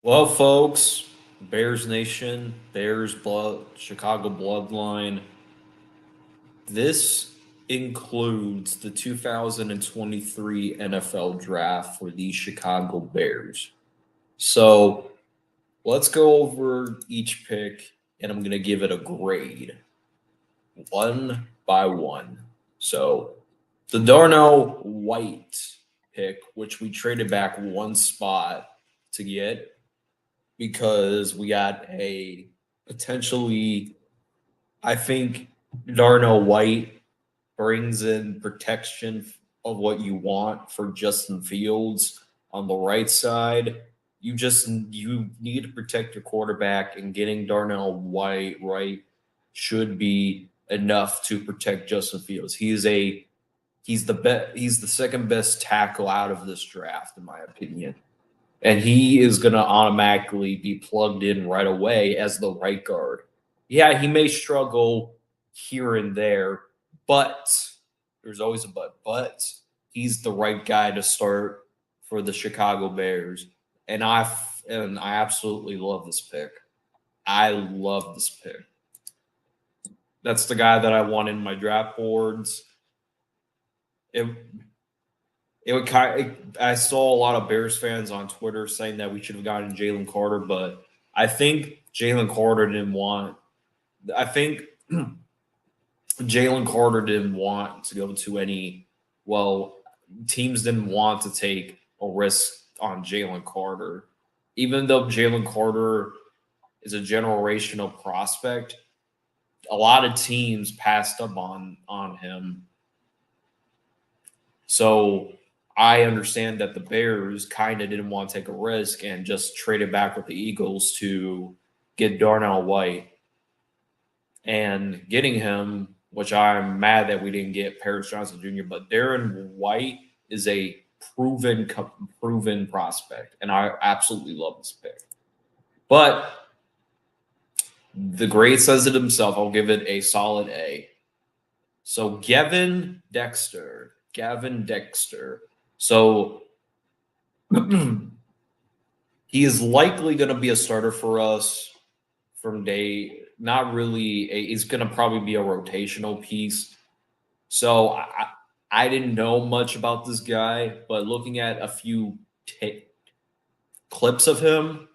Well, folks, Bears Nation, Bears Blood, Chicago Bloodline. This includes the 2023 NFL Draft for the Chicago Bears. So let's go over each pick, and I'm going to give it a grade one by one. So the Darnell White pick, which we traded back one spot to get, because we got a potentially, I think Darnell White brings in protection of what you want for Justin Fields on the right side. You need to protect your quarterback, and getting Darnell White right should be enough to protect Justin Fields. He's the second best tackle out of this draft, in my opinion. And he is going to automatically be plugged in right away as the right guard. Yeah, he may struggle here and there, but there's always a but he's the right guy to start for the Chicago Bears. And I absolutely love this pick. I love this pick. That's the guy that I want in my draft boards. It it would I saw a lot of Bears fans on Twitter saying that we should have gotten Jalen Carter, but I think Jalen Carter didn't want. I think Jalen Carter didn't want to go to any. Well, teams didn't want to take a risk on Jalen Carter, even though Jalen Carter is a generational prospect. A lot of teams passed up on him. So I understand that the Bears kind of didn't want to take a risk and just traded back with the Eagles to get Darnell White. And getting him, which I'm mad that we didn't get Paris Johnson Jr., but Darren White is a proven prospect, and I absolutely love this pick. But the grade says it himself. I'll give it a solid A. So Gavin Dexter. So he is likely going to be a starter for us from day. Not really. He's going to probably be a rotational piece. So I didn't know much about this guy, but looking at a few clips of him,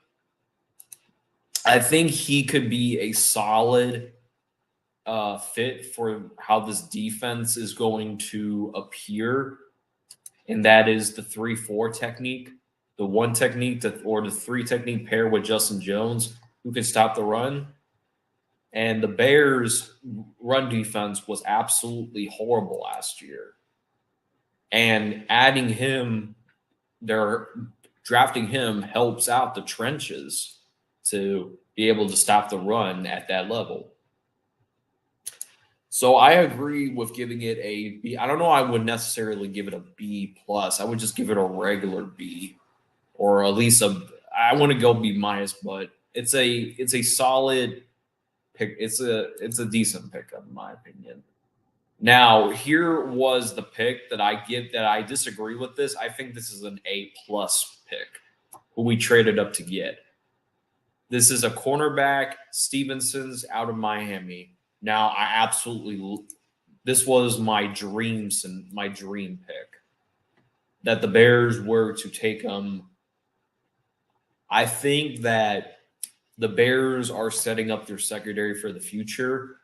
I think he could be a solid fit for how this defense is going to appear, and that is the 3-4 technique, the one technique or the three technique pair with Justin Jones, who can stop the run. And the Bears' run defense was absolutely horrible last year. And adding him, they're drafting him helps out the trenches to be able to stop the run at that level. So I agree with giving it a B. I don't know. I would necessarily give it a B plus. I would just give it a regular B, or at least I want to go B minus, but it's a solid pick. It's a decent pickup in my opinion. Now here was the pick that I disagree with this. I think this is an A plus pick, who we traded up to get. This is a cornerback, Stevenson's out of Miami. Now, this was my dream pick, that the Bears were to take him. I think that the Bears are setting up their secondary for the future,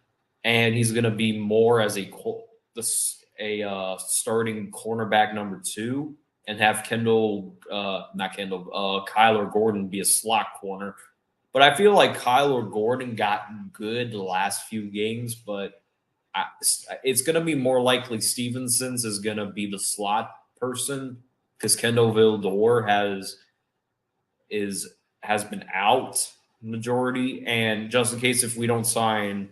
and he's going to be more as a starting cornerback number 2, and have Kyler Gordon be a slot corner. But I feel like Kyler Gordon got good the last few games, but it's going to be more likely Stevenson's is going to be the slot person, because Kendall Vildor has been out majority. And just in case if we don't sign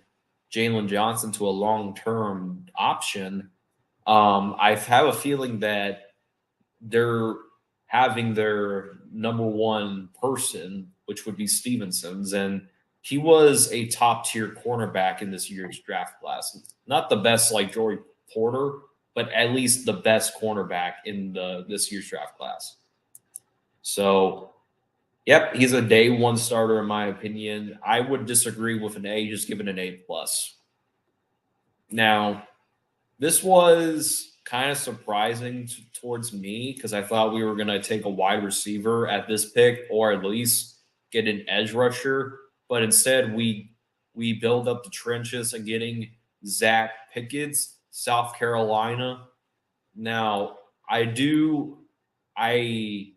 Jalen Johnson to a long-term option, I have a feeling that they're having their number one person, which would be Stevenson's, and he was a top-tier cornerback in this year's draft class. Not the best like Joey Porter, but at least the best cornerback in this year's draft class. So Yep, he's a day one starter in my opinion. I would disagree with an A, just give it an A plus. Now, this was kind of surprising towards me because I thought we were going to take a wide receiver at this pick or at least get an edge rusher, but instead we build up the trenches and getting Zach Pickens, South Carolina. Now, I do I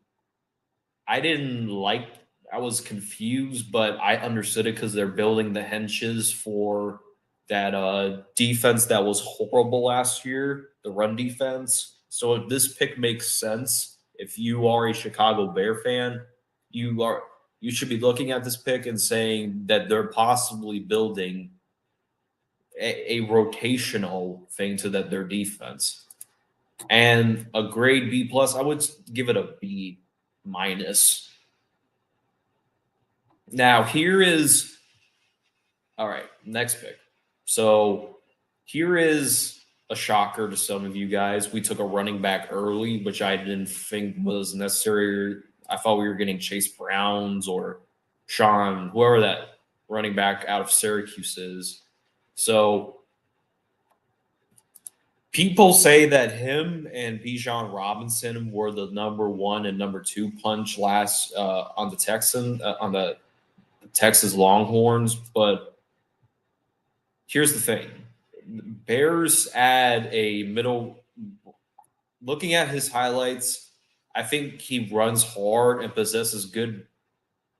I didn't like I was confused, but I understood it because they're building the henches for that defense that was horrible last year, the run defense. So if this pick makes sense, if you are a Chicago Bear fan, you are you should be looking at this pick and saying that they're possibly building a rotational thing to that their defense. And a grade B plus, I would give it a B minus. Now here is all right, next pick. So here is a shocker to some of you guys. We took a running back early, which I didn't think was necessary. I thought we were getting Chase Browns or Sean, whoever that running back out of Syracuse is. So people say that him and Bijan Robinson were the number one and number two punch last on the Texas Longhorns, but here's the thing. Bears add a middle. Looking at his highlights, I think he runs hard and possesses good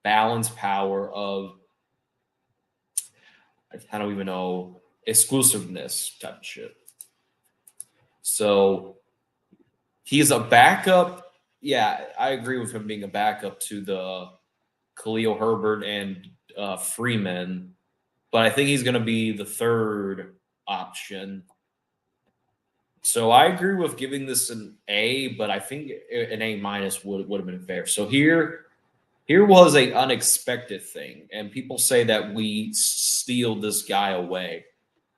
balance power of, I don't even know, exclusiveness type of shit. So he's a backup. Yeah, I agree with him being a backup to the Khalil Herbert and Freeman, but I think he's going to be the third option. So I agree with giving this an A, but I think an A minus would have been fair. So here was a unexpected thing, and people say that we steal this guy away.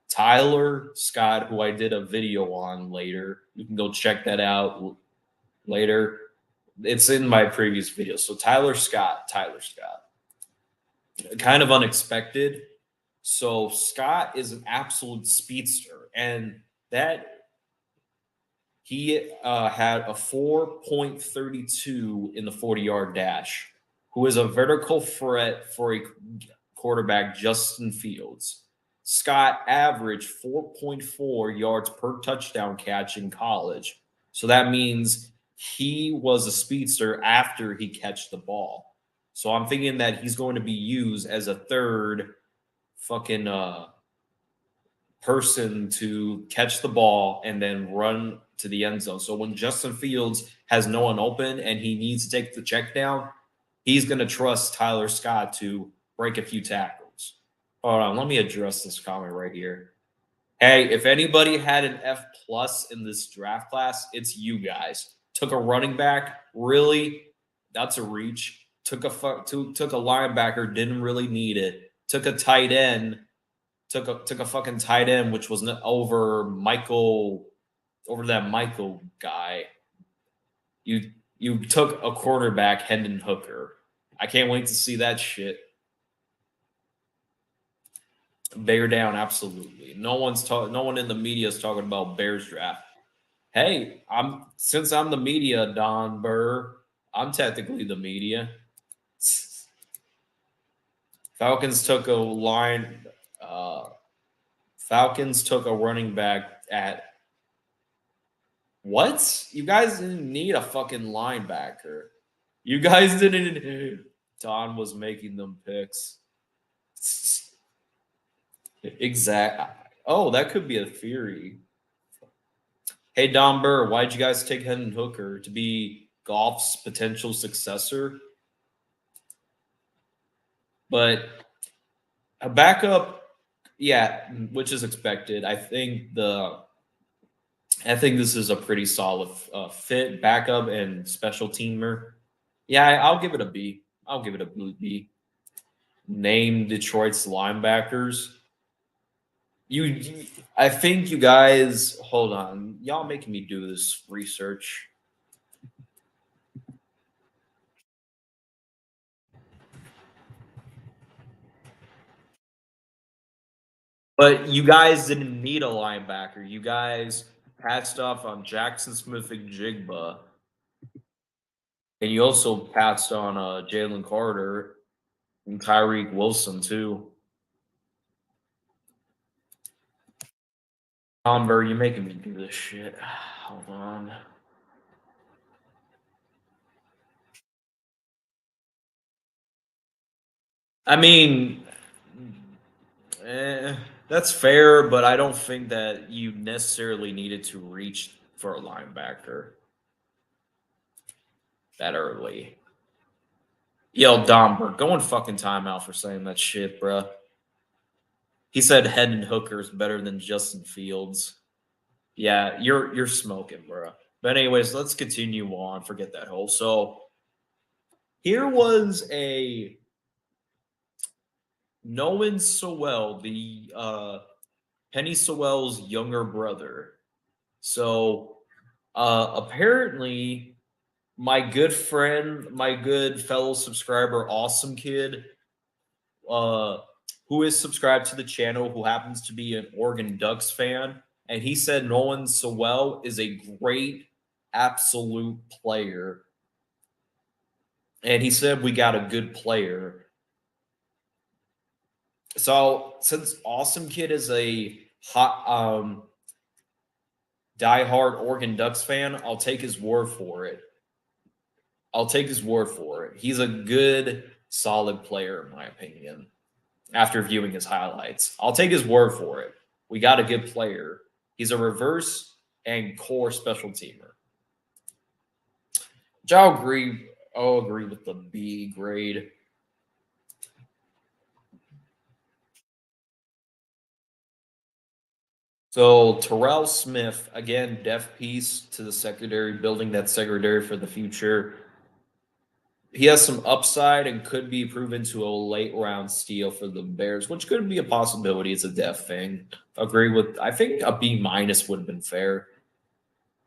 Tyler Scott, who I did a video on later, you can go check that out later. It's in my previous video. So Tyler Scott, kind of unexpected. So Scott is an absolute speedster, and that he had a 4.32 in the 40-yard dash, who is a vertical threat for a quarterback, Justin Fields. Scott averaged 4.4 yards per touchdown catch in college. So that means he was a speedster after he catch the ball. So I'm thinking that he's going to be used as a third fucking person to catch the ball and then run to the end zone. So when Justin Fields has no one open and he needs to take the check down, he's going to trust Tyler Scott to break a few tackles. Hold on, let me address this comment right here. Hey, if anybody had an F plus in this draft class, it's you guys. Took a running back, really? That's a reach. Took a linebacker, didn't really need it. Took a tight end, took a fucking tight end, which was over that Michael guy. You took a quarterback, Hendon Hooker. I can't wait to see that shit. Bear down, absolutely. No one in the media is talking about Bears draft. Hey, since I'm the media, Don Burr, I'm technically the media. Falcons took a running back at what? You guys didn't need a fucking linebacker. You guys didn't. Don was making them picks. Exact. Oh, that could be a theory. Hey, Don Burr, why'd you guys take Hendon Hooker to be Goff's potential successor? But a backup, yeah, which is expected. I think this is a pretty solid fit, backup and special teamer. Yeah, I'll give it a B. I'll give it a B. Name Detroit's linebackers. I think you guys. Hold on, y'all making me do this research. But you guys didn't need a linebacker. You guys patched off on Jackson Smith and Jigba. And you also patched on Jalen Carter and Tyreek Wilson, too. Amber, you're making me do this shit. Hold on. I mean, that's fair, but I don't think that you necessarily needed to reach for a linebacker that early. Yo, Domberg, go in fucking timeout for saying that shit, bruh. He said Hendon Hooker is better than Justin Fields. Yeah, you're smoking, bruh. But anyways, let's continue on. Forget that whole. So here was a Nolan Sewell, the Penny Sewell's younger brother. So apparently my good friend, my good fellow subscriber, Awesome Kid, who is subscribed to the channel, who happens to be an Oregon Ducks fan, and he said Nolan Sewell is a great absolute player. And he said we got a good player. So since Awesome Kid is a hot diehard Oregon Ducks fan, I'll take his word for it. He's a good, solid player, in my opinion, after viewing his highlights. I'll take his word for it. We got a good player. He's a reverse and core special teamer. Which I'll agree with the B grade. So Terrell Smith, again, depth piece to the secondary, building that secondary for the future. He has some upside and could be proven to a late round steal for the Bears, which could be a possibility. It's a depth thing. Agree with, I think a B minus would have been fair.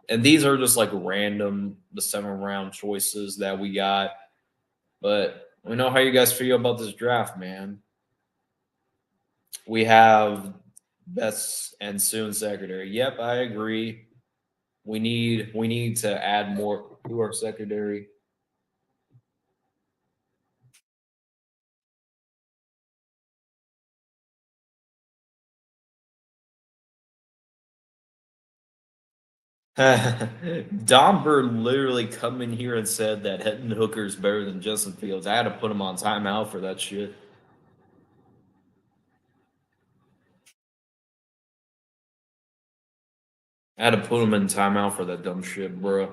And these are just like random, the 7th round choices that we got. But we know how you guys feel about this draft, man. We have best and soon secondary. Yep, I agree. We need to add more to our secondary. Domber literally come in here and said that Hendon Hooker is better than Justin Fields. I had to put him on timeout for that shit. I had to put him in timeout for that dumb shit, bro.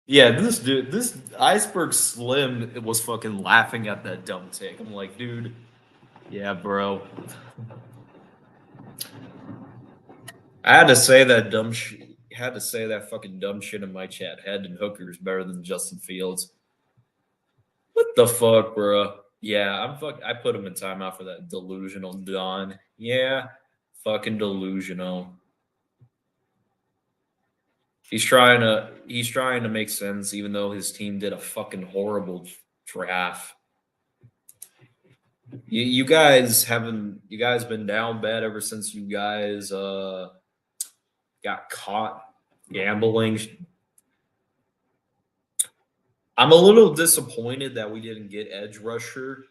Yeah, this Iceberg Slim was fucking laughing at that dumb take. I'm like, dude, yeah, bro. I had to say that dumb shit. Had to say that fucking dumb shit in my chat. Hendon Hooker is better than Justin Fields. What the fuck, bro? Yeah, I put him in timeout for that delusional Don. Yeah, fucking delusional. He's trying to make sense, even though his team did a fucking horrible draft. You guys been down bad ever since you guys got caught gambling. I'm a little disappointed that we didn't get edge rusher.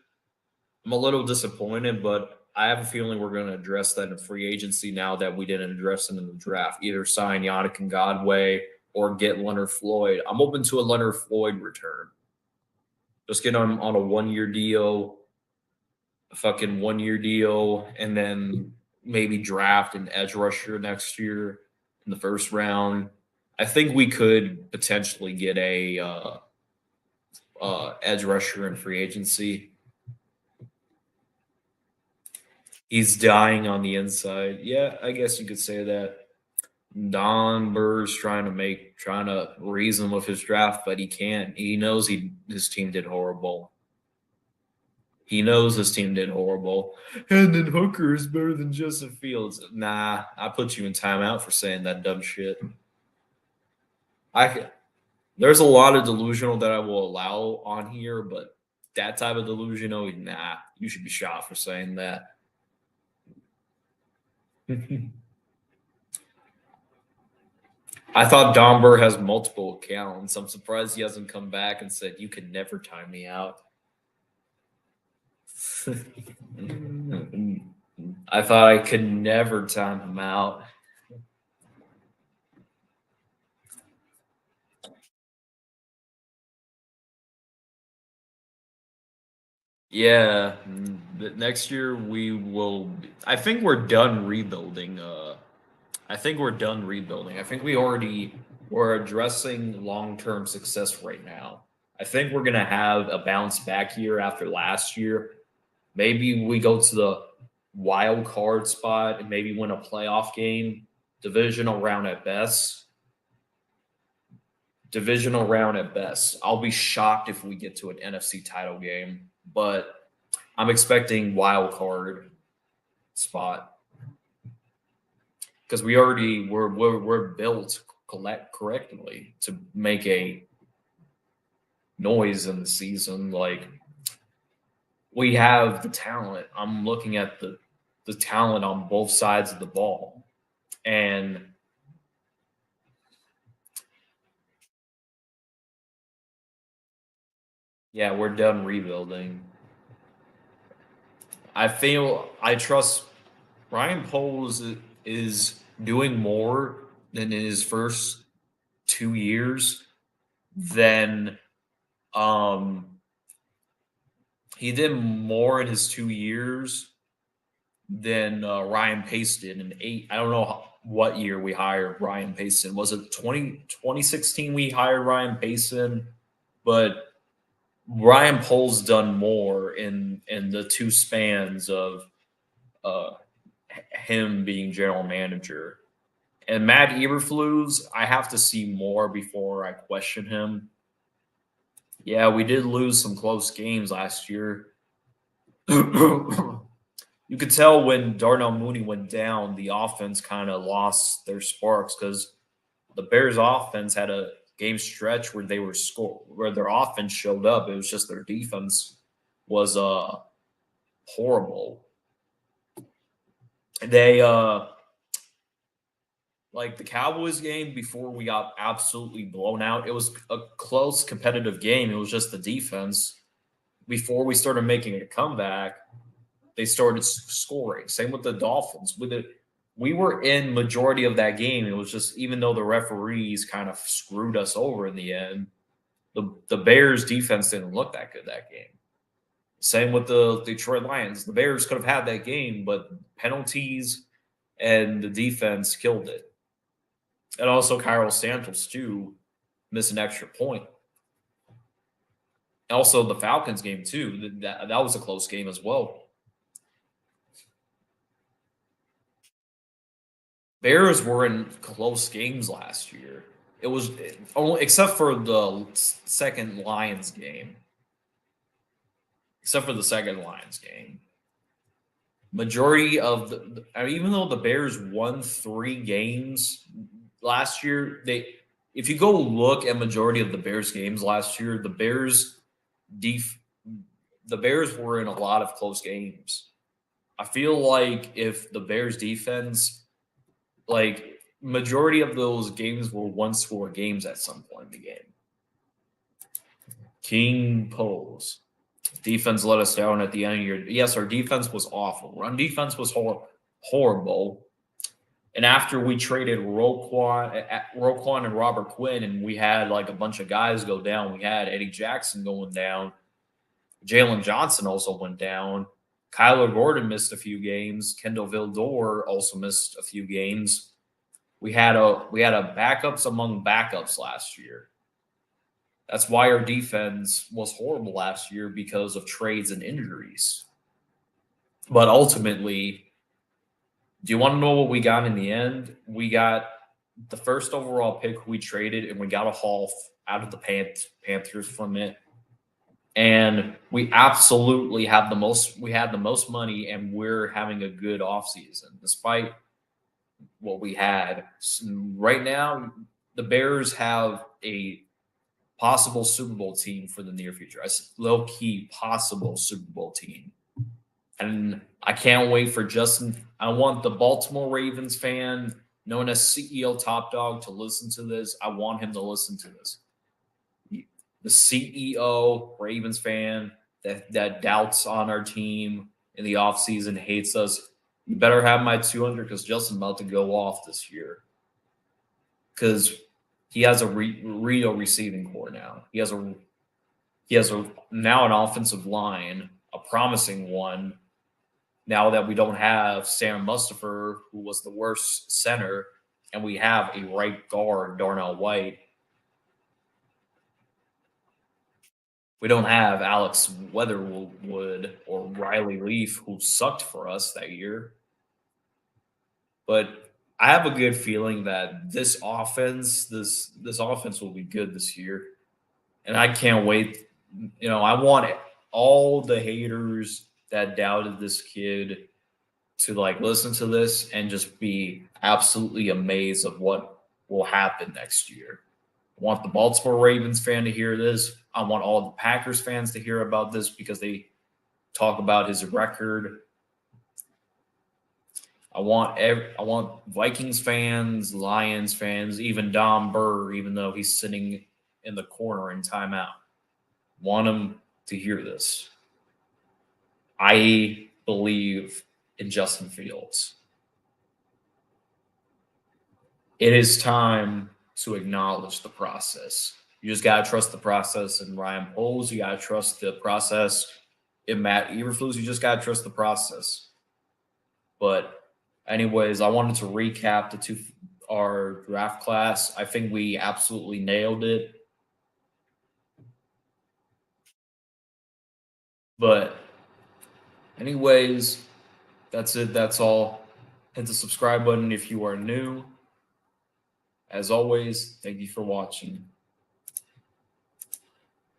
I'm a little disappointed, but I have a feeling we're going to address that in free agency now that we didn't address it in the draft. Either sign Yannick Ngakoue or get Leonard Floyd. I'm open to a Leonard Floyd return. Just get on a 1-year deal, a fucking 1-year deal, and then maybe draft an edge rusher next year in the first round. I think we could potentially get a edge rusher in free agency. He's dying on the inside. Yeah, I guess you could say that. Don Burr's trying to reason with his draft, but he can't. He knows his team did horrible. And then Hooker is better than Justin Fields. Nah, I put you in timeout for saying that dumb shit. There's a lot of delusional that I will allow on here, but that type of delusional, nah, you should be shot for saying that. I thought Domber has multiple accounts. I'm surprised he hasn't come back and said, "You can never time me out." I thought I could never time him out. Yeah, next year we will. I think we're done rebuilding. I think we're done rebuilding. I think we're addressing long term success right now. I think we're gonna have a bounce back year after last year. Maybe we go to the wild card spot and maybe win a playoff game, divisional round at best. Divisional round at best. I'll be shocked if we get to an NFC title game, but I'm expecting wild card spot because we're built correctly to make a noise in the season. Like we have the talent. I'm looking at the talent on both sides of the ball, and yeah, we're done rebuilding. I trust Ryan Poles is doing more than in his first 2 years than he did more in his 2 years than Ryan Pace did in eight. I don't know what year we hired Ryan Payson. Was it 2016 we hired Ryan Payson? But Ryan Poles done more in the two spans of uh, him being general manager. And Matt Eberflus, I have to see more before I question him. Yeah, we did lose some close games last year. You could tell when Darnell Mooney went down, the offense kind of lost their sparks because the Bears offense had a game stretch where they were where their offense showed up. It was just their defense was horrible. They like the Cowboys game before we got absolutely blown out. It was a close competitive game. It was just the defense. Before we started making a comeback, they started scoring. Same with the Dolphins. We were in majority of that game. It was just even though the referees kind of screwed us over in the end, the Bears defense didn't look that good that game. Same with the Detroit Lions. The Bears could have had that game, but penalties and the defense killed it. And also Cairo Santos too missed an extra point. Also the Falcons game too. That was a close game as well. Bears were in close games last year. It was only except for the second Lions game. Except for the second Lions game. Majority of I mean, even though the Bears won 3 games last year, if you go look at majority of the Bears games last year, the Bears were in a lot of close games. I feel like if the Bears defense, like majority of those games were one-score games at some point in the game. King Pose. Defense let us down at the end of your. Yes, our defense was awful. Run defense was horrible. And after we traded Roquan and Robert Quinn, and we had like a bunch of guys go down, we had Eddie Jackson going down. Jalen Johnson also went down. Kyler Gordon missed a few games. Kendall Vildor also missed a few games. We had a backups among backups last year. That's why our defense was horrible last year because of trades and injuries. But ultimately, do you want to know what we got in the end? We got the first overall pick we traded, and we got a haul out of the Panthers from it. And we absolutely have the most. We had the most money, and we're having a good offseason despite what we had. Right now, the Bears have a possible Super Bowl team for the near future. I said low key possible Super Bowl team. And I can't wait for Justin. I want the Baltimore Ravens fan, known as CEO Top Dog, to listen to this. I want him to listen to this. The CEO Ravens fan that doubts on our team in the offseason, hates us. You better have my 200 because Justin's about to go off this year. Because he has a real receiving core now. He has a now an offensive line, a promising one. Now that we don't have Sam Mustipher, who was the worst center, and we have a right guard, Darnell White. We don't have Alex Weatherwood or Riley Leaf, who sucked for us that year. But I have a good feeling that this offense will be good this year, and I can't wait. I want all the haters that doubted this kid to listen to this and just be absolutely amazed of what will happen next year. I want the Baltimore Ravens fan to hear this. I want all the Packers fans to hear about this because they talk about his record. I want Vikings fans, Lions fans, even Don Burr, even though he's sitting in the corner in timeout. Want him to hear this. I believe in Justin Fields. It is time to acknowledge the process. You just got to trust the process in Ryan Poles. You got to trust the process in Matt Eberflus. You just got to trust the process. But anyways, I wanted to recap our draft class. I think we absolutely nailed it. But anyways, that's it. That's all. Hit the subscribe button if you are new. As always, thank you for watching.